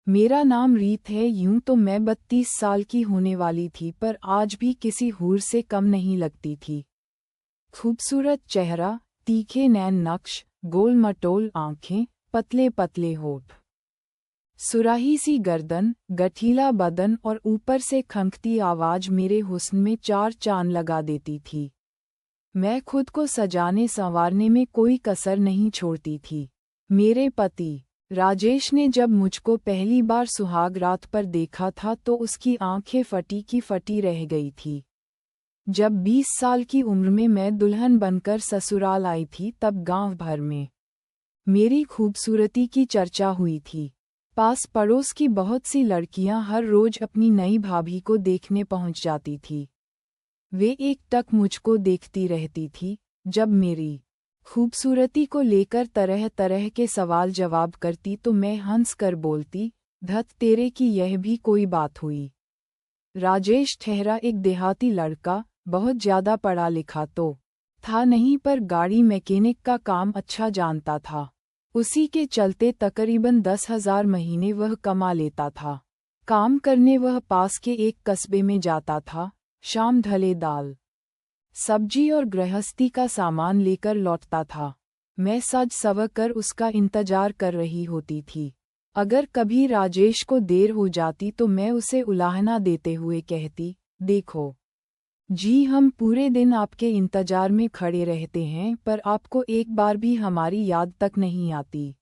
मेरा नाम रीत है। यूं तो मैं 32 साल की होने वाली थी, पर आज भी किसी हूर से कम नहीं लगती थी। खूबसूरत चेहरा, तीखे नैन नक्श, गोल मटोल आंखें, पतले पतले होठ, सुराही सी गर्दन, गठीला बदन और ऊपर से खंखती आवाज मेरे हुस्न में चार चांद लगा देती थी। मैं खुद को सजाने संवारने में कोई कसर नहीं छोड़ती थी। मेरे पति राजेश ने जब मुझको पहली बार सुहाग रात पर देखा था तो उसकी आंखें फटी की फटी रह गई थी। जब 20 साल की उम्र में मैं दुल्हन बनकर ससुराल आई थी तब गांव भर में मेरी खूबसूरती की चर्चा हुई थी। पास पड़ोस की बहुत सी लड़कियां हर रोज अपनी नई भाभी को देखने पहुंच जाती थी। वे एक टक मुझको देखती रहती थी। जब मेरी खूबसूरती को लेकर तरह तरह के सवाल जवाब करती तो मैं हंस कर बोलती, धत तेरे की यह भी कोई बात हुई। राजेश ठहरा एक देहाती लड़का, बहुत ज्यादा पढ़ा लिखा तो था नहीं, पर गाड़ी मैकेनिक का काम अच्छा जानता था। उसी के चलते तकरीबन 10,000 महीने वह कमा लेता था। काम करने वह पास के एक कस्बे में जाता था। शाम ढले दाल सब्जी और गृहस्थी का सामान लेकर लौटता था। मैं सज सवर कर उसका इंतजार कर रही होती थी। अगर कभी राजेश को देर हो जाती तो मैं उसे उलाहना देते हुए कहती, देखो जी, हम पूरे दिन आपके इंतजार में खड़े रहते हैं, पर आपको एक बार भी हमारी याद तक नहीं आती।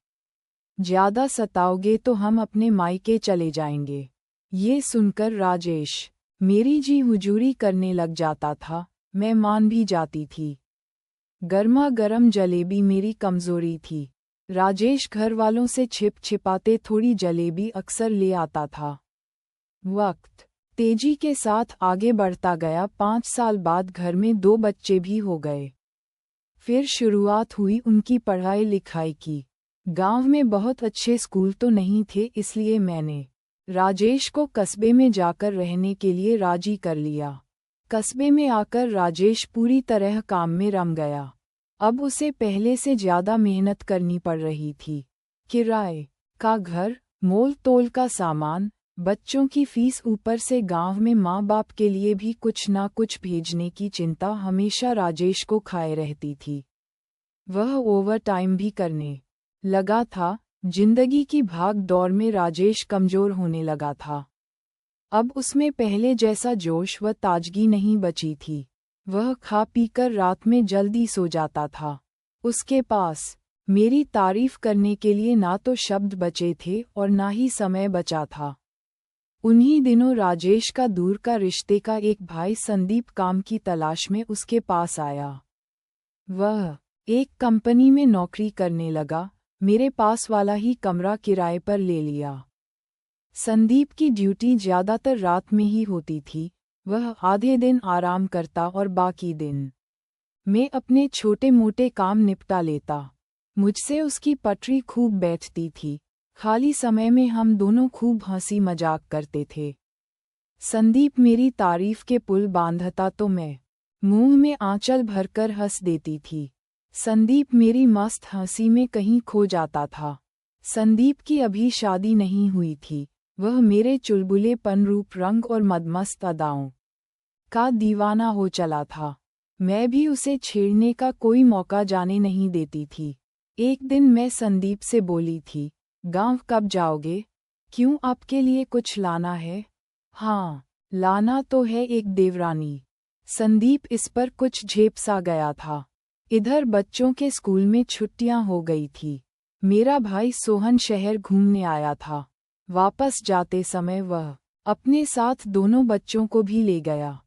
ज्यादा सताओगे तो हम अपने मायके चले जाएंगे। ये सुनकर राजेश मेरी जी हुजूरी करने लग जाता था। मैं मान भी जाती थी। गर्मा गर्म जलेबी मेरी कमजोरी थी। राजेश घर वालों से छिप छिपाते थोड़ी जलेबी अक्सर ले आता था। वक्त तेजी के साथ आगे बढ़ता गया। 5 साल बाद घर में 2 बच्चे भी हो गए। फिर शुरुआत हुई उनकी पढ़ाई लिखाई की। गांव में बहुत अच्छे स्कूल तो नहीं थे, इसलिए मैंने राजेश को कस्बे में जाकर रहने के लिए राजी कर लिया। कस्बे में आकर राजेश पूरी तरह काम में रम गया। अब उसे पहले से ज्यादा मेहनत करनी पड़ रही थी। किराए का घर, मोल तोल का सामान, बच्चों की फीस, ऊपर से गांव में माँ बाप के लिए भी कुछ ना कुछ भेजने की चिंता हमेशा राजेश को खाए रहती थी। वह ओवर टाइम भी करने लगा था। जिंदगी की भाग दौड़ में राजेश कमजोर होने लगा था। अब उसमें पहले जैसा जोश व ताजगी नहीं बची थी। वह खा पीकर रात में जल्दी सो जाता था। उसके पास मेरी तारीफ करने के लिए ना तो शब्द बचे थे और ना ही समय बचा था। उन्हीं दिनों राजेश का दूर का रिश्ते का एक भाई संदीप काम की तलाश में उसके पास आया। वह एक कंपनी में नौकरी करने लगा। मेरे पास वाला ही कमरा किराए पर ले लिया। संदीप की ड्यूटी ज्यादातर रात में ही होती थी। वह आधे दिन आराम करता और बाकी दिन मैं अपने छोटे मोटे काम निपटा लेता। मुझसे उसकी पटरी खूब बैठती थी। खाली समय में हम दोनों खूब हंसी मजाक करते थे। संदीप मेरी तारीफ के पुल बांधता तो मैं मुंह में आंचल भरकर हंस देती थी। संदीप मेरी मस्त हंसी में कहीं खो जाता था। संदीप की अभी शादी नहीं हुई थी। वह मेरे चुलबुलेपन, रूप रंग और मदमस्त अदाओं का दीवाना हो चला था। मैं भी उसे छेड़ने का कोई मौका जाने नहीं देती थी। एक दिन मैं संदीप से बोली थी, गांव कब जाओगे? क्यों, आपके लिए कुछ लाना है? हाँ, लाना तो है एक देवरानी। संदीप इस पर कुछ झेप सा गया था। इधर बच्चों के स्कूल में छुट्टियां हो गई थी। मेरा भाई सोहन शहर घूमने आया था। वापस जाते समय वह अपने साथ दोनों बच्चों को भी ले गया।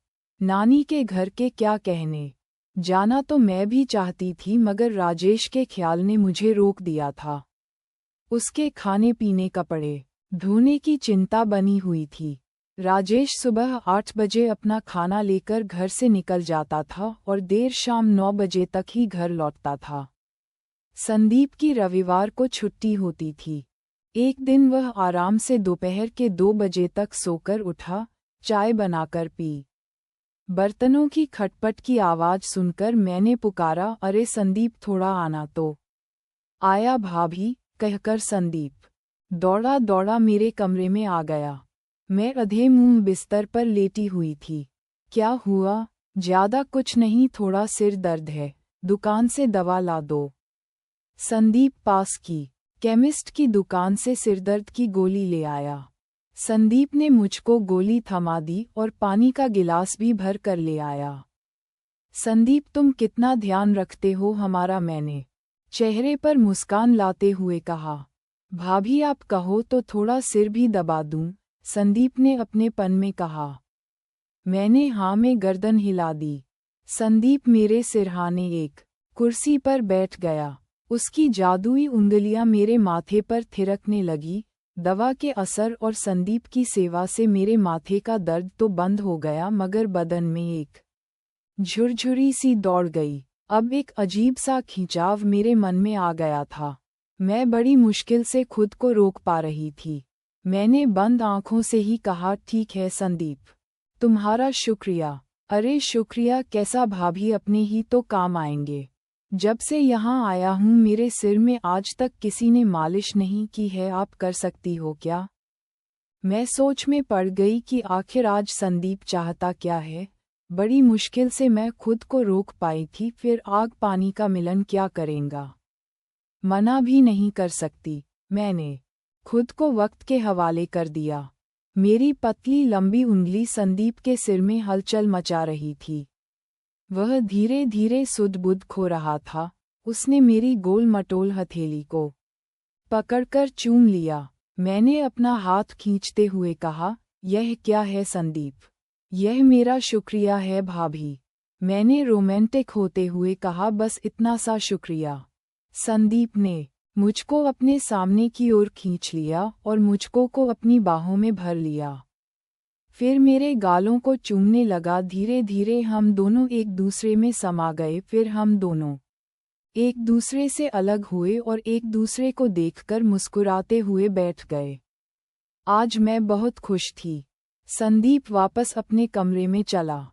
नानी के घर के क्या कहने जाना तो मैं भी चाहती थी, मगर राजेश के ख्याल ने मुझे रोक दिया था। उसके खाने पीने, कपड़े धोने की चिंता बनी हुई थी। राजेश सुबह 8 बजे अपना खाना लेकर घर से निकल जाता था और देर शाम 9 बजे तक ही घर लौटता था। संदीप की रविवार को छुट्टी होती थी। एक दिन वह आराम से दोपहर के 2 बजे तक सोकर उठा, चाय बनाकर पी। बर्तनों की खटपट की आवाज सुनकर मैंने पुकारा, अरे संदीप, थोड़ा आना तो। आया भाभी, कहकर संदीप दौड़ा दौड़ा मेरे कमरे में आ गया। मैं अधे मुंह बिस्तर पर लेटी हुई थी। क्या हुआ? ज्यादा कुछ नहीं, थोड़ा सिर दर्द है, दुकान से दवा ला दो। संदीप पास की केमिस्ट की दुकान से सिरदर्द की गोली ले आया। संदीप ने मुझको गोली थमा दी और पानी का गिलास भी भर कर ले आया। संदीप, तुम कितना ध्यान रखते हो हमारा, मैंने चेहरे पर मुस्कान लाते हुए कहा। भाभी आप कहो तो थोड़ा सिर भी दबा दूं, संदीप ने अपनेपन में कहा। मैंने हाँ में गर्दन हिला दी। संदीप मेरे सिरहाने एक कुर्सी पर बैठ गया। उसकी जादुई उंगलियां मेरे माथे पर थिरकने लगी। दवा के असर और संदीप की सेवा से मेरे माथे का दर्द तो बंद हो गया, मगर बदन में एक झुरझुरी सी दौड़ गई। अब एक अजीब सा खिंचाव मेरे मन में आ गया था। मैं बड़ी मुश्किल से खुद को रोक पा रही थी। मैंने बंद आंखों से ही कहा, ठीक है संदीप, तुम्हारा शुक्रिया। अरे शुक्रिया कैसा भाभी, अपने ही तो काम आएंगे। जब से यहाँ आया हूँ मेरे सिर में आज तक किसी ने मालिश नहीं की है, आप कर सकती हो क्या? मैं सोच में पड़ गई कि आखिर आज संदीप चाहता क्या है। बड़ी मुश्किल से मैं खुद को रोक पाई थी। फिर आग पानी का मिलन क्या करेगा, मना भी नहीं कर सकती। मैंने खुद को वक्त के हवाले कर दिया। मेरी पतली लंबी उंगली संदीप के सिर में हलचल मचा रही थी। वह धीरे धीरे सुध-बुध खो रहा था। उसने मेरी गोल मटोल हथेली को पकड़कर चूम लिया। मैंने अपना हाथ खींचते हुए कहा, यह क्या है संदीप? यह मेरा शुक्रिया है भाभी। मैंने रोमांटिक होते हुए कहा, बस इतना सा शुक्रिया। संदीप ने मुझको अपने सामने की ओर खींच लिया और मुझको को अपनी बाहों में भर लिया। फिर मेरे गालों को चूमने लगा। धीरे धीरे हम दोनों एक दूसरे में समा गए। फिर हम दोनों एक दूसरे से अलग हुए और एक दूसरे को देखकर मुस्कुराते हुए बैठ गए। आज मैं बहुत खुश थी। संदीप वापस अपने कमरे में चला।